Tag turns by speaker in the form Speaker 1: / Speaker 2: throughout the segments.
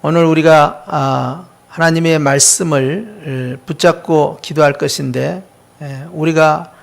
Speaker 1: 오늘 우리가 하나님의 말씀을 붙잡고 기도할 것인데, 우리가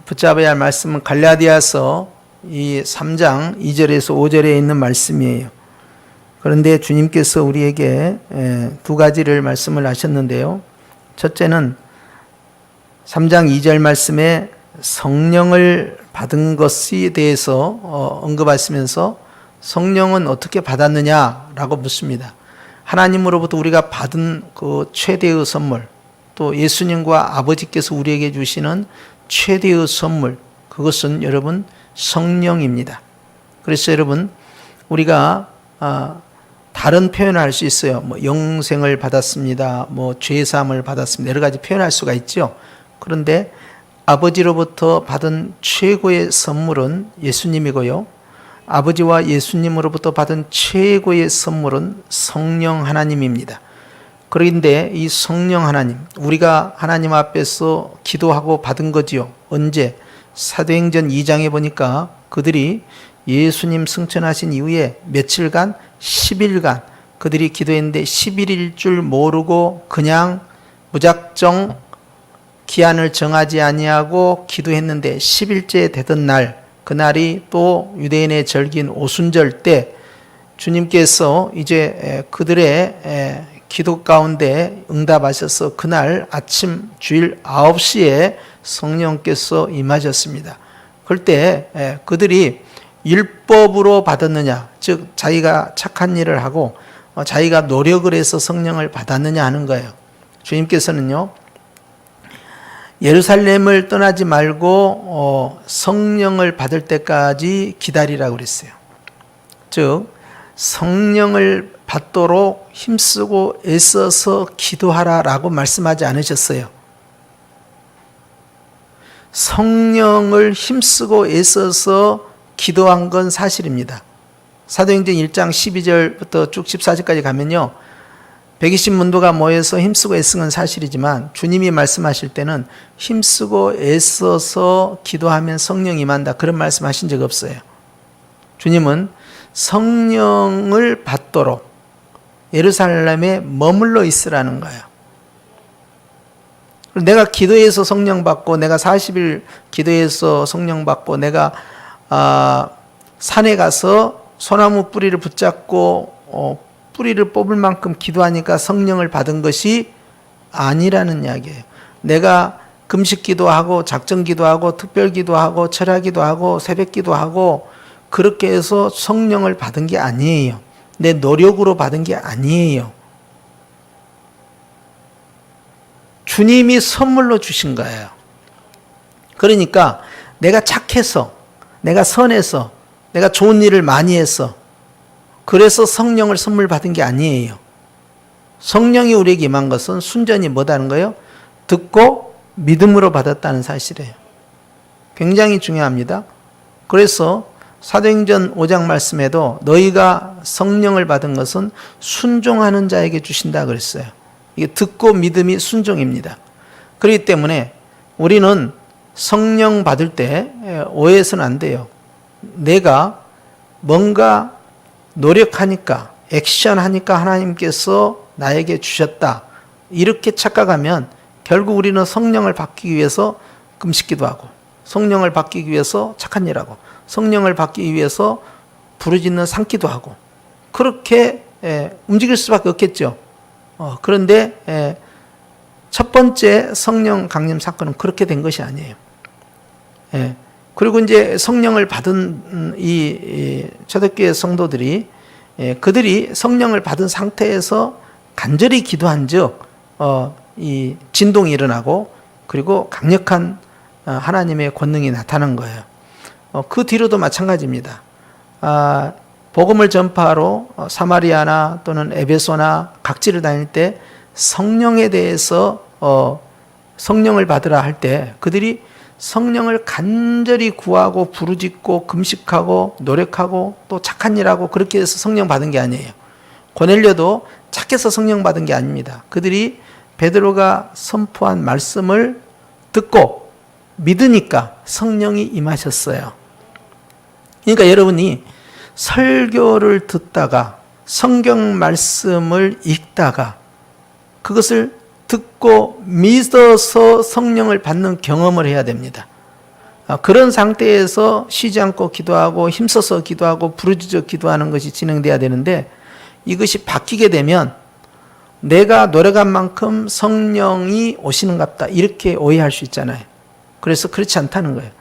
Speaker 1: 붙잡아야 할 말씀은 갈라디아서 이 3장 2절에서 5절에 있는 말씀이에요. 그런데 주님께서 우리에게 두 가지를 말씀을 하셨는데요. 첫째는 3장 2절 말씀에 성령을 받은 것에 대해서 언급하시면서 성령은 어떻게 받았느냐라고 묻습니다. 하나님으로부터 우리가 받은 그 최대의 선물, 또 예수님과 아버지께서 우리에게 주시는 최대의 선물, 그것은 여러분 성령입니다. 그래서 여러분 우리가 다른 표현을 할 수 있어요. 영생을 받았습니다. 죄사함을 받았습니다. 여러 가지 표현할 수가 있죠. 그런데 아버지로부터 받은 최고의 선물은 예수님이고요. 아버지와 예수님으로부터 받은 최고의 선물은 성령 하나님입니다. 그런데 이 성령 하나님, 우리가 하나님 앞에서 기도하고 받은 거지요. 언제? 사도행전 2장에 보니까 그들이 예수님 승천하신 이후에 며칠간 10일간 그들이 기도했는데 10일일 줄 모르고 그냥 무작정 기한을 정하지 아니하고 기도했는데 10일째 되던 날, 그날이 또 유대인의 절기인 오순절 때 주님께서 이제 그들의 기도 가운데 응답하셔서 그날 아침 주일 9시에 성령께서 임하셨습니다. 그럴 때 그들이 율법으로 받았느냐, 즉 자기가 착한 일을 하고 자기가 노력을 해서 성령을 받았느냐 하는 거예요. 주님께서는요, 예루살렘을 떠나지 말고 성령을 받을 때까지 기다리라고 그랬어요. 즉 성령을 받도록 힘쓰고 애써서 기도하라라고 말씀하지 않으셨어요. 성령을 힘쓰고 애써서 기도한 건 사실입니다. 사도행전 1장 12절부터 쭉 14절까지 가면요, 120문도가 모여서 힘쓰고 애쓴 건 사실이지만 주님이 말씀하실 때는 힘쓰고 애써서 기도하면 성령이 임한다, 그런 말씀하신 적 없어요. 주님은 성령을 받도록 예루살렘에 머물러 있으라는 거예요. 내가 기도해서 성령 받고, 내가 40일 기도해서 성령 받고, 내가 산에 가서 소나무 뿌리를 붙잡고 뿌리를 뽑을 만큼 기도하니까 성령을 받은 것이 아니라는 이야기예요. 내가 금식 기도하고 작정 기도하고 특별 기도하고 철야 기도하고 새벽 기도하고 그렇게 해서 성령을 받은 게 아니에요. 내 노력으로 받은 게 아니에요. 주님이 선물로 주신 거예요. 그러니까 내가 착해서, 내가 선해서, 내가 좋은 일을 많이 해서 그래서 성령을 선물 받은 게 아니에요. 성령이 우리에게 임한 것은 순전히 뭐다는 거예요? 듣고 믿음으로 받았다는 사실이에요. 굉장히 중요합니다. 그래서 사도행전 5장 말씀에도 너희가 성령을 받은 것은 순종하는 자에게 주신다 그랬어요. 이게 듣고 믿음이 순종입니다. 그렇기 때문에 우리는 성령 받을 때 오해해서는 안 돼요. 내가 뭔가 노력하니까, 액션하니까 하나님께서 나에게 주셨다, 이렇게 착각하면 결국 우리는 성령을 받기 위해서 금식기도 하고, 성령을 받기 위해서 착한 일하고, 성령을 받기 위해서 부르짖는 산기도 하고, 그렇게 움직일 수밖에 없겠죠. 그런데 첫 번째 성령 강림 사건은 그렇게 된 것이 아니에요. 그리고 이제 성령을 받은 이 초대교회 성도들이 그들이 성령을 받은 상태에서 간절히 기도한 즉 이 진동이 일어나고 그리고 강력한 하나님의 권능이 나타난 거예요. 그 뒤로도 마찬가지입니다. 복음을 전파하러 사마리아나 또는 에베소나 각지를 다닐 때 성령에 대해서 성령을 받으라 할 때 그들이 성령을 간절히 구하고 부르짖고 금식하고 노력하고 또 착한 일하고 그렇게 해서 성령 받은 게 아니에요. 고넬료도 착해서 성령 받은 게 아닙니다. 그들이 베드로가 선포한 말씀을 듣고 믿으니까 성령이 임하셨어요. 그러니까 여러분이 설교를 듣다가 성경 말씀을 읽다가 그것을 듣고 믿어서 성령을 받는 경험을 해야 됩니다. 그런 상태에서 쉬지 않고 기도하고 힘써서 기도하고 부르짖어 기도하는 것이 진행돼야 되는데, 이것이 바뀌게 되면 내가 노력한 만큼 성령이 오시는갑다 이렇게 오해할 수 있잖아요. 그래서 그렇지 않다는 거예요.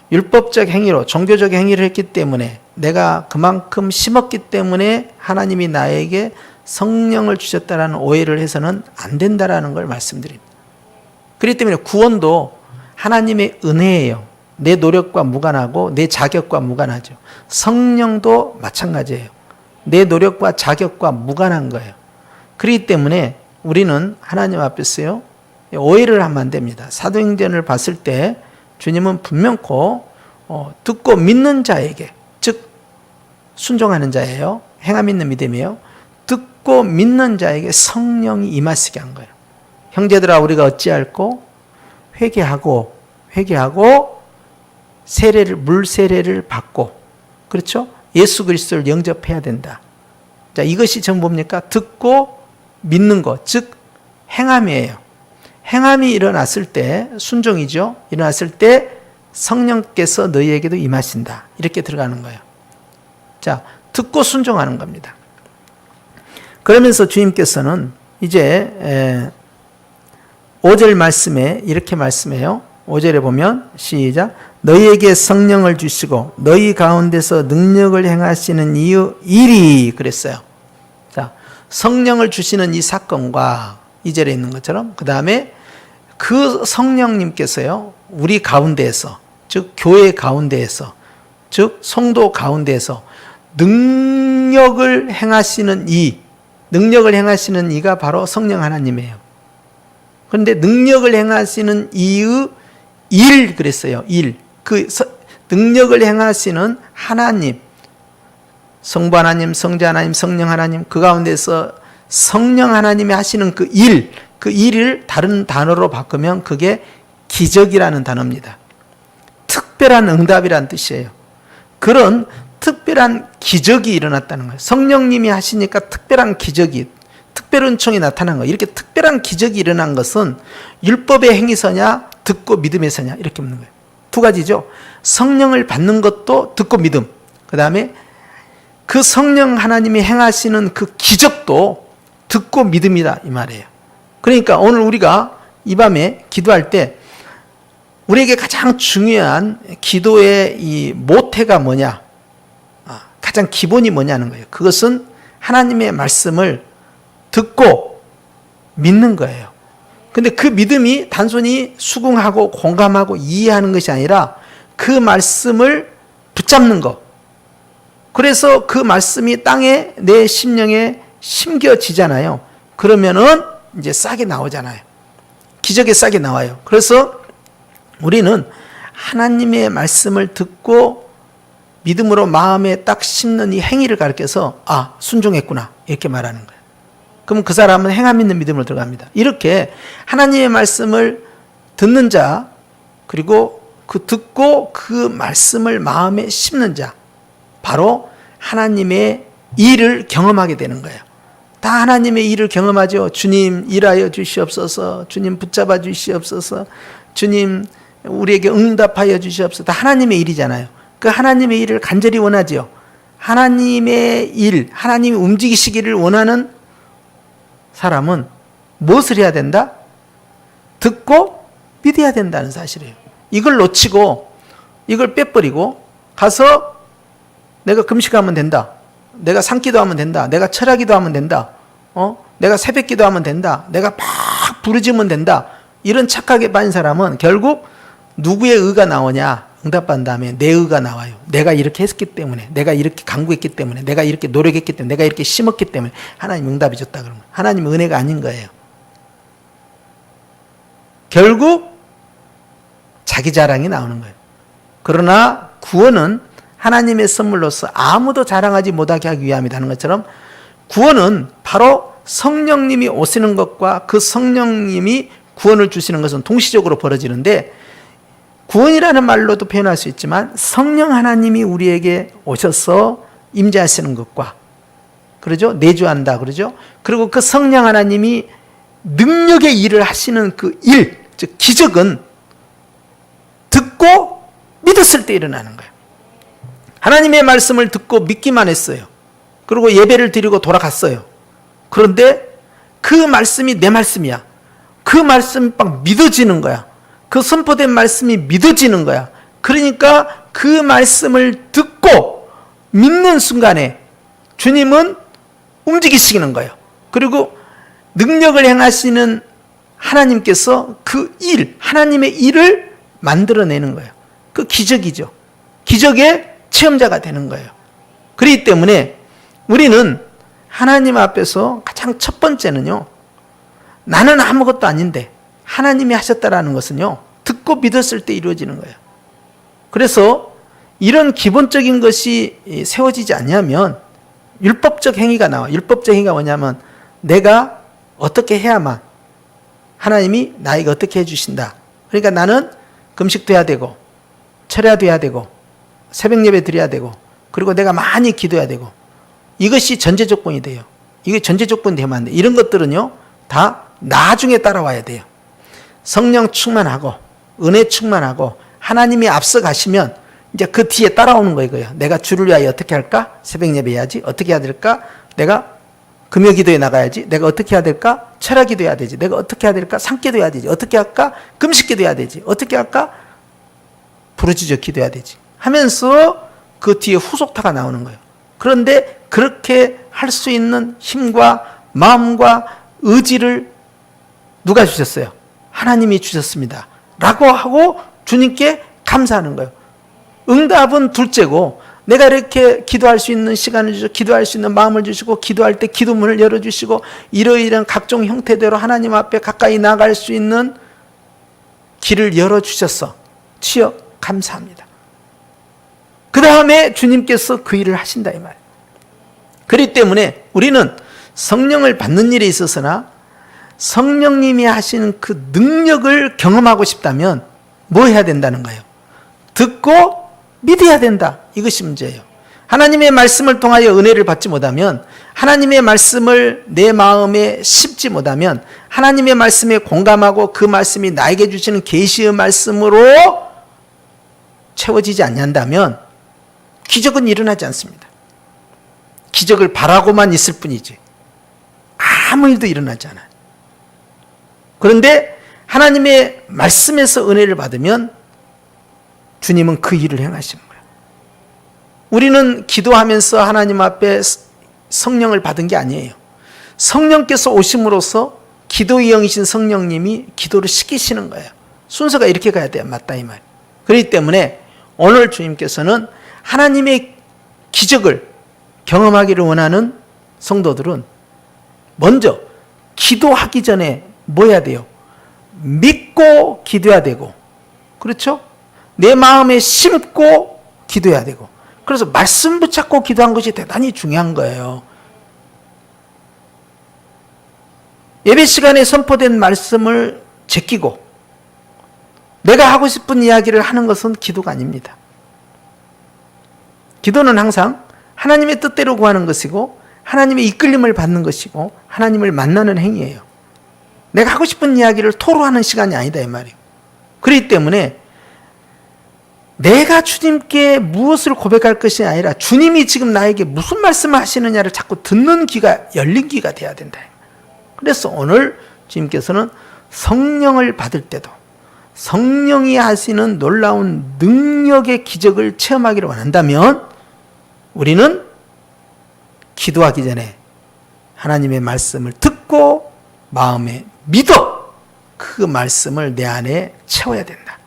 Speaker 1: 율법적 행위로 종교적 행위를 했기 때문에, 내가 그만큼 심었기 때문에 하나님이 나에게 성령을 주셨다라는 오해를 해서는 안 된다라는 걸 말씀드립니다. 그렇기 때문에 구원도 하나님의 은혜예요. 내 노력과 무관하고 내 자격과 무관하죠. 성령도 마찬가지예요. 내 노력과 자격과 무관한 거예요. 그렇기 때문에 우리는 하나님 앞에서요, 오해를 하면 안 됩니다. 사도행전을 봤을 때 주님은 분명코 듣고 믿는 자에게, 즉 순종하는 자예요. 행함 있는 믿음이에요. 듣고 믿는 자에게 성령이 임하시게 한 거예요. 형제들아, 우리가 어찌할꼬? 회개하고 물 세례를 받고, 그렇죠? 예수 그리스도를 영접해야 된다. 자, 이것이 전부 뭡니까? 듣고 믿는 것, 즉 행함이에요. 행함이 일어났을 때, 순종이죠. 일어났을 때 성령께서 너희에게도 임하신다. 이렇게 들어가는 거예요. 자, 듣고 순종하는 겁니다. 그러면서 주님께서는 이제 5절 말씀에 이렇게 말씀해요. 5절에 보면 시작. 너희에게 성령을 주시고 너희 가운데서 능력을 행하시는 일이, 그랬어요. 자, 성령을 주시는 이 사건과 2절에 있는 것처럼, 그 다음에 그 성령님께서요, 우리 가운데에서, 즉 교회 가운데에서, 즉 성도 가운데에서 능력을 행하시는 이가 바로 성령 하나님이에요. 그런데 능력을 행하시는 이의 일, 그랬어요. 능력을 행하시는 하나님, 성부 하나님, 성자 하나님, 성령 하나님, 그 가운데서 성령 하나님이 하시는 그 일을 다른 단어로 바꾸면 그게 기적이라는 단어입니다. 특별한 응답이라는 뜻이에요. 그런 특별한 기적이 일어났다는 거예요. 성령님이 하시니까 특별한 기적이, 특별 은총이 나타난 거예요. 이렇게 특별한 기적이 일어난 것은 율법의 행위서냐, 듣고 믿음에서냐, 이렇게 묻는 거예요. 두 가지죠. 성령을 받는 것도 듣고 믿음, 그 다음에 그 성령 하나님이 행하시는 그 기적도 듣고 믿음이다, 이 말이에요. 그러니까 오늘 우리가 이 밤에 기도할 때 우리에게 가장 중요한 기도의 이 모태가 뭐냐, 가장 기본이 뭐냐는 거예요. 그것은 하나님의 말씀을 듣고 믿는 거예요. 근데 그 믿음이 단순히 수긍하고 공감하고 이해하는 것이 아니라 그 말씀을 붙잡는 것. 그래서 그 말씀이 땅에, 내 심령에 심겨지잖아요. 그러면은 이제 싹이 나오잖아요. 기적의 싹이 나와요. 그래서 우리는 하나님의 말씀을 듣고 믿음으로 마음에 딱 심는 이 행위를 가르쳐서, 순종했구나, 이렇게 말하는 거예요. 그럼 그 사람은 행함 있는 믿음으로 들어갑니다. 이렇게 하나님의 말씀을 듣는 자, 그리고 듣고 그 말씀을 마음에 심는 자, 바로 하나님의 일을 경험하게 되는 거예요. 다 하나님의 일을 경험하죠. 주님 일하여 주시옵소서, 주님 붙잡아 주시옵소서, 주님 우리에게 응답하여 주시옵소서. 다 하나님의 일이잖아요. 그 하나님의 일을 간절히 원하죠. 하나님의 일, 하나님이 움직이시기를 원하는 사람은 무엇을 해야 된다? 듣고 믿어야 된다는 사실이에요. 이걸 놓치고 이걸 빼버리고 가서 내가 금식하면 된다, 내가 산기도 하면 된다, 내가 철야기도 하면 된다, 내가 새벽기도 하면 된다, 내가 막 부르짖으면 된다, 이런 착하게 빠진 사람은 결국 누구의 의가 나오냐? 응답받은 다음에 내 의가 나와요. 내가 이렇게 했기 때문에, 내가 이렇게 간구했기 때문에, 내가 이렇게 노력했기 때문에, 내가 이렇게 심었기 때문에 하나님 응답이 줬다 그러면 하나님의 은혜가 아닌 거예요. 결국 자기 자랑이 나오는 거예요. 그러나 구원은 하나님의 선물로서 아무도 자랑하지 못하게 하기 위함이라는 것처럼, 구원은 바로 성령님이 오시는 것과 그 성령님이 구원을 주시는 것은 동시적으로 벌어지는데, 구원이라는 말로도 표현할 수 있지만 성령 하나님이 우리에게 오셔서 임재하시는 것과 그러죠? 내주한다. 그러죠? 그리고 그 성령 하나님이 능력의 일을 하시는 그 일, 즉 기적은 듣고 믿었을 때 일어나는 거예요. 하나님의 말씀을 듣고 믿기만 했어요. 그리고 예배를 드리고 돌아갔어요. 그런데 그 말씀이 내 말씀이야. 그 말씀이 막 믿어지는 거야. 그 선포된 말씀이 믿어지는 거야. 그러니까 그 말씀을 듣고 믿는 순간에 주님은 움직이시는 거예요. 그리고 능력을 행하시는 하나님께서 그 일, 하나님의 일을 만들어내는 거예요. 그 기적이죠. 기적의 체험자가 되는 거예요. 그렇기 때문에 우리는 하나님 앞에서 가장 첫 번째는요, 나는 아무것도 아닌데 하나님이 하셨다라는 것은요, 듣고 믿었을 때 이루어지는 거예요. 그래서 이런 기본적인 것이 세워지지 않냐면 율법적 행위가 나와. 율법적 행위가 뭐냐면 내가 어떻게 해야만 하나님이 나에게 어떻게 해주신다. 그러니까 나는 금식도 해야 되고 철야도 해야 되고 새벽 예배 드려야 되고 그리고 내가 많이 기도해야 되고 이것이 전제 조건이 돼요. 이게 전제 조건이 되면 안 돼. 이런 것들은요 다 나중에 따라와야 돼요. 성령 충만하고 은혜 충만하고 하나님이 앞서 가시면 이제 그 뒤에 따라오는 거예요. 내가 주를 위하여 어떻게 할까? 새벽 예배 해야지. 어떻게 해야 될까? 내가 금요 기도에 나가야지. 내가 어떻게 해야 될까? 철야 기도 해야 되지. 내가 어떻게 해야 될까? 산기도 해야 되지. 어떻게 할까? 금식 기도 해야 되지. 어떻게 할까? 부르짖어 기도해야 되지. 하면서 그 뒤에 후속타가 나오는 거예요. 그런데 그렇게 할 수 있는 힘과 마음과 의지를 누가 주셨어요? 하나님이 주셨습니다. 라고 하고 주님께 감사하는 거예요. 응답은 둘째고 내가 이렇게 기도할 수 있는 시간을 주시고 기도할 수 있는 마음을 주시고 기도할 때 기도문을 열어주시고 이러이러한 각종 형태대로 하나님 앞에 가까이 나갈 수 있는 길을 열어주셨어. 치여 감사합니다. 그 다음에 주님께서 그 일을 하신다 이 말이에요. 그렇기 때문에 우리는 성령을 받는 일에 있어서나 성령님이 하시는 그 능력을 경험하고 싶다면 뭐 해야 된다는 거예요? 듣고 믿어야 된다. 이것이 문제예요. 하나님의 말씀을 통하여 은혜를 받지 못하면 하나님의 말씀을 내 마음에 심지 못하면 하나님의 말씀에 공감하고 그 말씀이 나에게 주시는 계시의 말씀으로 채워지지 않는다면 기적은 일어나지 않습니다. 기적을 바라고만 있을 뿐이지 아무 일도 일어나지 않아요. 그런데 하나님의 말씀에서 은혜를 받으면 주님은 그 일을 행하시는 거예요. 우리는 기도하면서 하나님 앞에 성령을 받은 게 아니에요. 성령께서 오심으로써 기도의 영이신 성령님이 기도를 시키시는 거예요. 순서가 이렇게 가야 돼요. 맞다 이 말. 그렇기 때문에 오늘 주님께서는 하나님의 기적을 경험하기를 원하는 성도들은 먼저 기도하기 전에 뭐 해야 돼요? 믿고 기도해야 되고, 그렇죠? 내 마음에 심고 기도해야 되고, 그래서 말씀 붙잡고 기도한 것이 대단히 중요한 거예요. 예배 시간에 선포된 말씀을 제끼고 내가 하고 싶은 이야기를 하는 것은 기도가 아닙니다. 기도는 항상 하나님의 뜻대로 구하는 것이고 하나님의 이끌림을 받는 것이고 하나님을 만나는 행위예요. 내가 하고 싶은 이야기를 토로하는 시간이 아니다 이 말이에요. 그렇기 때문에 내가 주님께 무엇을 고백할 것이 아니라 주님이 지금 나에게 무슨 말씀을 하시느냐를 자꾸 듣는 귀가 열린 귀가 돼야 된다. 그래서 오늘 주님께서는 성령을 받을 때도 성령이 하시는 놀라운 능력의 기적을 체험하기를 원한다면 우리는 기도하기 전에 하나님의 말씀을 듣고 마음에 믿어 그 말씀을 내 안에 채워야 된다.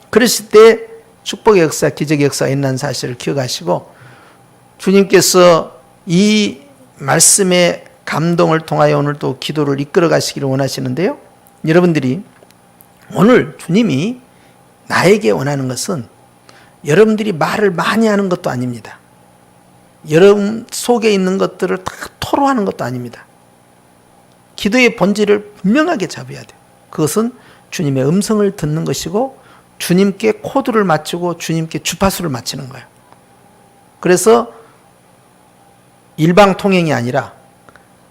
Speaker 1: 그랬을 때 축복의 역사, 기적의 역사가 있는 사실을 기억하시고 주님께서 이 말씀의 감동을 통하여 오늘 또 기도를 이끌어 가시기를 원하시는데요. 여러분들이 오늘 주님이 나에게 원하는 것은 여러분들이 말을 많이 하는 것도 아닙니다. 여러분 속에 있는 것들을 다 토로하는 것도 아닙니다. 기도의 본질을 분명하게 잡아야 돼요. 그것은 주님의 음성을 듣는 것이고 주님께 코드를 맞추고 주님께 주파수를 맞추는 거예요. 그래서 일방통행이 아니라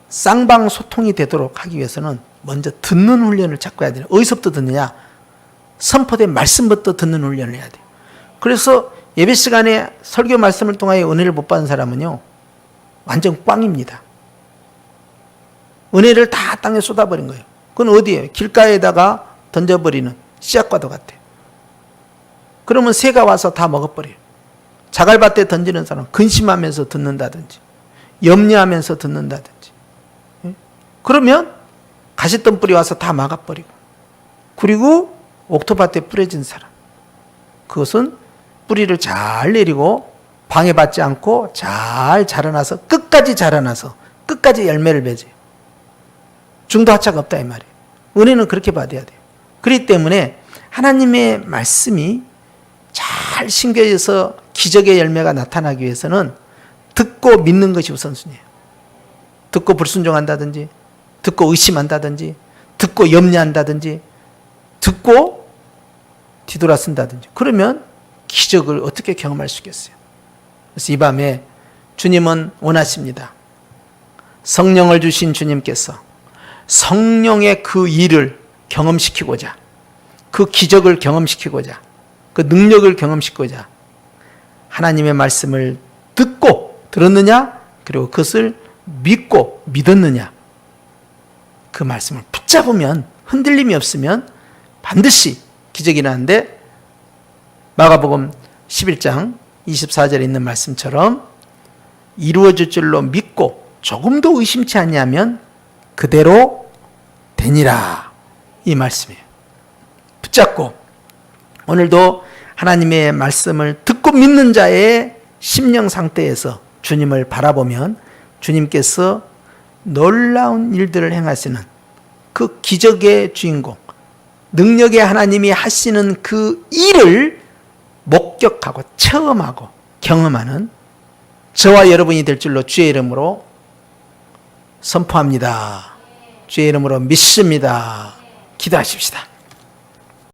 Speaker 1: 쌍방소통이 되도록 하기 위해서는 먼저 듣는 훈련을 자꾸 해야 돼요. 어디서부터 듣느냐? 선포된 말씀부터 듣는 훈련을 해야 돼요. 그래서 예배 시간에 설교 말씀을 통하여 은혜를 못 받은 사람은요, 완전 꽝입니다. 은혜를 다 땅에 쏟아버린 거예요. 그건 어디예요? 길가에다가 던져버리는 씨앗과도 같아요. 그러면 새가 와서 다 먹어버려요. 자갈밭에 던지는 사람 근심하면서 듣는다든지 염려하면서 듣는다든지, 그러면 가시덤불이 와서 다 막아버리고, 그리고 옥토밭에 뿌려진 사람, 그것은 뿌리를 잘 내리고 방해받지 않고 잘 자라나서 끝까지 자라나서 끝까지 열매를 맺어요. 중도하차가 없다 이 말이에요. 은혜는 그렇게 받아야 돼요. 그렇기 때문에 하나님의 말씀이 잘 심겨져서 기적의 열매가 나타나기 위해서는 듣고 믿는 것이 우선순위예요. 듣고 불순종한다든지, 듣고 의심한다든지, 듣고 염려한다든지, 듣고 뒤돌아선다든지, 그러면 기적을 어떻게 경험할 수 있겠어요? 그래서 이 밤에 주님은 원하십니다. 성령을 주신 주님께서 성령의 그 일을 경험시키고자, 그 기적을 경험시키고자, 그 능력을 경험시키고자 하나님의 말씀을 듣고 들었느냐, 그리고 그것을 믿고 믿었느냐, 그 말씀을 붙잡으면, 흔들림이 없으면 반드시 기적이 나는데, 마가복음 11장 24절에 있는 말씀처럼 이루어질 줄로 믿고 조금도 의심치 않냐면 그대로 되니라, 이 말씀이에요. 붙잡고 오늘도 하나님의 말씀을 듣고 믿는 자의 심령 상태에서 주님을 바라보면 주님께서 놀라운 일들을 행하시는 그 기적의 주인공, 능력의 하나님이 하시는 그 일을 목격하고 체험하고 경험하는 저와 여러분이 될 줄로 주의 이름으로 선포합니다. 주의 이름으로 믿습니다. 기도하십시다.